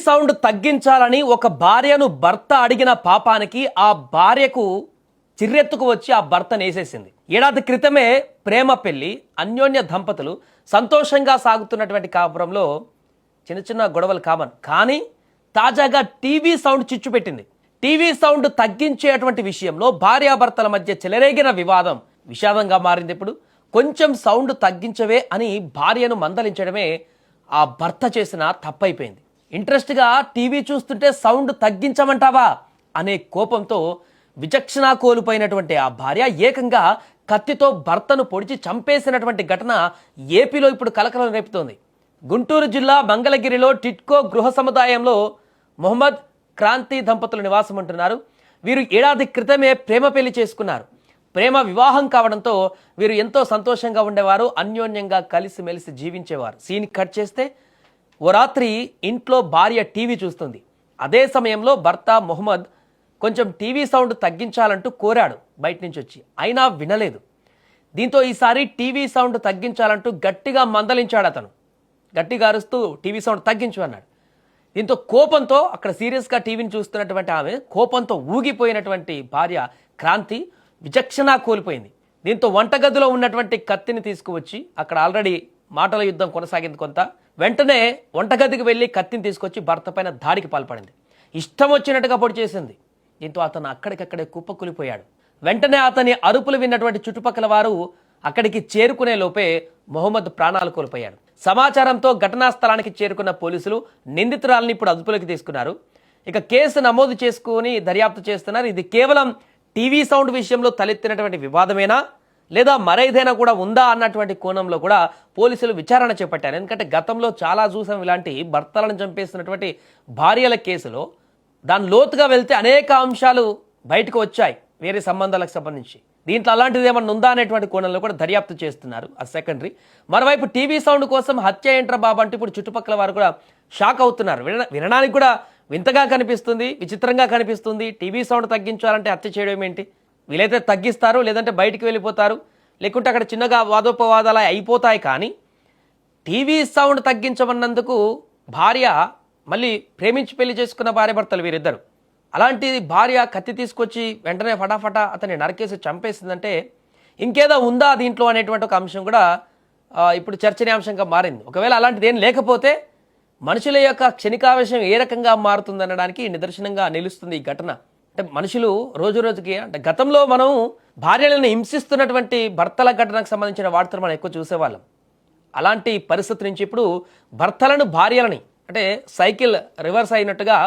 Sound తగ్గించాలని ఒక భార్యను భర్త అడిగిన పాపానికి ఆ భార్యకు చిర్రెత్తుకు వచ్చి ఆ భర్తను వేసేసింది. ఏడాది క్రితమే ప్రేమ పెళ్లి అన్యోన్య దంపతులు సంతోషంగా సాగుతున్నటువంటి కాపురంలో చిన్న చిన్న గొడవలు కామన్. కానీ తాజాగా టీవీ సౌండ్ చిచ్చు పెట్టింది. టీవీ సౌండ్ తగ్గించేటువంటి విషయంలో భార్యాభర్తల మధ్య చెలరేగిన వివాదం విషాదంగా మారింది. ఇప్పుడు కొంచెం సౌండ్ తగ్గించవే అని భార్యను మందలించడమే ఆ భర్త చేసిన తప్పైపోయింది. ఇంట్రెస్ట్గా టీవీ చూస్తుంటే సౌండ్ తగ్గించమంటావా అనే కోపంతో విచక్షణ కోల్పోయినటువంటి ఆ భార్య ఏకంగా కత్తితో భర్తను పొడిచి చంపేసినటువంటి ఘటన ఏపీలో ఇప్పుడు కలకలం రేపుతోంది. గుంటూరు జిల్లా మంగళగిరిలో టిట్కో గృహ సముదాయంలో మొహమ్మద్ క్రాంతి దంపతులు నివాసం ఉంటున్నారు. వీరు ఏడాది క్రితమే ప్రేమ పెళ్లి చేసుకున్నారు. ప్రేమ వివాహం కావడంతో వీరు ఎంతో సంతోషంగా ఉండేవారు, అన్యోన్యంగా కలిసిమెలిసి జీవించేవారు. సీన్ కట్ చేస్తే ఓ రాత్రి ఇంట్లో భార్య టీవీ చూస్తుంది. అదే సమయంలో భర్త మొహమ్మద్ కొంచెం టీవీ సౌండ్ తగ్గించాలంటూ కోరాడు బయట నుంచి వచ్చి, అయినా వినలేదు. దీంతో ఈసారి టీవీ సౌండ్ తగ్గించాలంటూ గట్టిగా మందలించాడు. అతను గట్టిగా అరుస్తూ టీవీ సౌండ్ తగ్గించు అన్నాడు. దీంతో కోపంతో అక్కడ సీరియస్గా టీవీని చూస్తున్నటువంటి ఆమె కోపంతో ఊగిపోయినటువంటి భార్య క్రాంతి విచక్షణ కోల్పోయింది. దీంతో వంటగదిలో ఉన్నటువంటి కత్తిని తీసుకువచ్చి, అక్కడ ఆల్రెడీ మాటల యుద్ధం కొనసాగింది కొంత, వెంటనే వంటగదికి వెళ్ళి కత్తిని తీసుకొచ్చి భర్త పైన దాడికి పాల్పడింది. ఇష్టం వచ్చినట్టుగా పొడి చేసింది. దీంతో అతను అక్కడికక్కడే కుప్పకూలిపోయాడు. వెంటనే అతని అరుపులు విన్నటువంటి చుట్టుపక్కల వారు అక్కడికి చేరుకునే లోపే మొహమ్మద్ ప్రాణాలు కోల్పోయాడు. సమాచారంతో ఘటనా స్థలానికి చేరుకున్న పోలీసులు నిందితురాలని ఇప్పుడు అదుపులోకి తీసుకున్నారు. ఇక కేసు నమోదు చేసుకుని దర్యాప్తు చేస్తున్నారు. ఇది కేవలం టీవీ సౌండ్ విషయంలో తలెత్తినటువంటి వివాదమేనా లేదా మరేదైనా కూడా ఉందా అన్నటువంటి కోణంలో కూడా పోలీసులు విచారణ చేపట్టారు. ఎందుకంటే గతంలో చాలా చూసాం ఇలాంటి భర్తలను చంపేస్తున్నటువంటి భార్యల కేసులో. దాని లోతుగా వెళ్తే అనేక అంశాలు బయటకు వచ్చాయి వేరే సంబంధాలకు సంబంధించి. దీంట్లో అలాంటిది ఏమన్నా ఉందా అనేటువంటి కోణంలో కూడా దర్యాప్తు చేస్తున్నారు. అది సెకండరీ. మరోవైపు టీవీ సౌండ్ కోసం హత్య ఏంట్రా బాబు అంటే ఇప్పుడు చుట్టుపక్కల వారు కూడా షాక్ అవుతున్నారు. వినడానికి కూడా వింతగా కనిపిస్తుంది, విచిత్రంగా కనిపిస్తుంది. టీవీ సౌండ్ తగ్గించాలంటే హత్య చేయడం ఏంటి? వీలైతే తగ్గిస్తారు, లేదంటే బయటికి వెళ్ళిపోతారు, లేకుంటే అక్కడ చిన్నగా వాదోపవాదాలు అయిపోతాయి. కానీ టీవీ సౌండ్ తగ్గించమన్నందుకు భార్య, మళ్ళీ ప్రేమించి పెళ్లి చేసుకున్న భార్య భర్తలు వీరిద్దరు, అలాంటి భార్య కత్తి తీసుకొచ్చి వెంటనే ఫటాఫటా అతన్ని నరికేసి చంపేసిందంటే ఇంకేదో ఉందా దీంట్లో అనేటువంటి ఒక అంశం కూడా ఇప్పుడు చర్చనీయాంశంగా మారింది. ఒకవేళ అలాంటిది ఏం లేకపోతే మనుషుల యొక్క క్షణికావేశం ఏ రకంగా మారుతుందనడానికి నిదర్శనంగా నిలుస్తుంది ఈ ఘటన. అంటే మనుషులు రోజు రోజుకి, అంటే గతంలో మనం భార్యలను హింసిస్తున్నటువంటి భర్తల ఘటనకు సంబంధించిన వార్తలు మనం ఎక్కువ చూసేవాళ్ళం. అలాంటి పరిస్థితి నుంచి ఇప్పుడు భర్తలను భార్యలని, అంటే సైకిల్ రివర్స్ అయినట్టుగా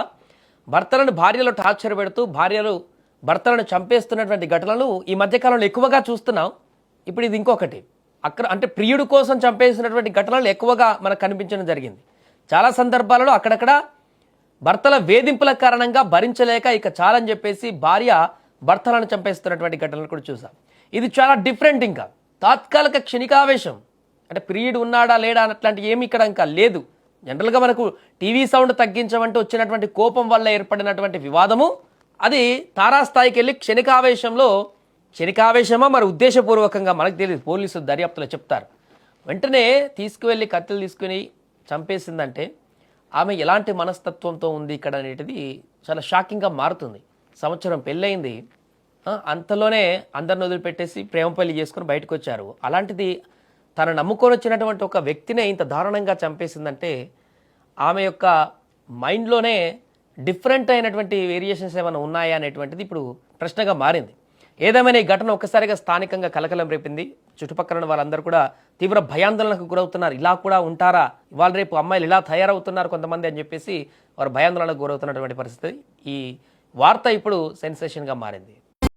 భర్తలను భార్యలు టార్చర్ పెడుతూ భార్యలు భర్తలను చంపేస్తున్నటువంటి ఘటనలు ఈ మధ్యకాలంలో ఎక్కువగా చూస్తున్నాం. ఇప్పుడు ఇది ఇంకొకటి అంటే ప్రియుడు కోసం చంపేసినటువంటి ఘటనలు ఎక్కువగా మనకు కనిపించడం జరిగింది. చాలా సందర్భాలలో అక్కడక్కడ భర్తల వేధింపుల కారణంగా భరించలేక ఇక చాలని చెప్పేసి భార్య భర్తలను చంపేస్తున్నటువంటి ఘటనలు కూడా చూసాం. ఇది చాలా డిఫరెంట్. ఇంకా తాత్కాలిక క్షణికావేశం, అంటే ప్రియుడు ఉన్నాడా లేడా అట్లాంటి ఏమి ఇక్కడ ఇంకా లేదు. జనరల్గా మనకు టీవీ సౌండ్ తగ్గించమంటూ వచ్చినటువంటి కోపం వల్ల ఏర్పడినటువంటి వివాదము అది తారాస్థాయికి వెళ్ళి క్షణికావేశమా మరి ఉద్దేశపూర్వకంగా మనకు తెలియదు. పోలీసులు దర్యాప్తులో చెప్తారు. వెంటనే తీసుకువెళ్ళి కత్తులు తీసుకుని చంపేసిందంటే ఆమె ఎలాంటి మనస్తత్వంతో ఉంది ఇక్కడ అనేటిది చాలా షాకింగ్గా మారుతుంది. సంవత్సరం పెళ్ళయింది, అంతలోనే అందరిని వదిలిపెట్టేసి ప్రేమ పెళ్లి చేసుకుని బయటకు వచ్చారు. అలాంటిది తను నమ్ముకొని వచ్చినటువంటి ఒక వ్యక్తినే ఇంత దారుణంగా చంపేసిందంటే ఆమె యొక్క మైండ్లోనే డిఫరెంట్ అయినటువంటి వేరియేషన్స్ ఏమైనా ఉన్నాయా అనేటువంటిది ఇప్పుడు ప్రశ్నగా మారింది. ఏదేమైనా ఈ ఘటన ఒక్కసారిగా స్థానికంగా కలకలం రేపింది. చుట్టుపక్కల వాళ్ళందరూ కూడా తీవ్ర భయాందోళనకు గురవుతున్నారు. ఇలా కూడా ఉంటారా, ఇవాళ రేపు అమ్మాయిలు ఇలా తయారవుతున్నారు కొంతమంది అని చెప్పేసి వారు భయాందోళనకు గురవుతున్నటువంటి పరిస్థితి. ఈ వార్త ఇప్పుడు సెన్సేషన్గా మారింది.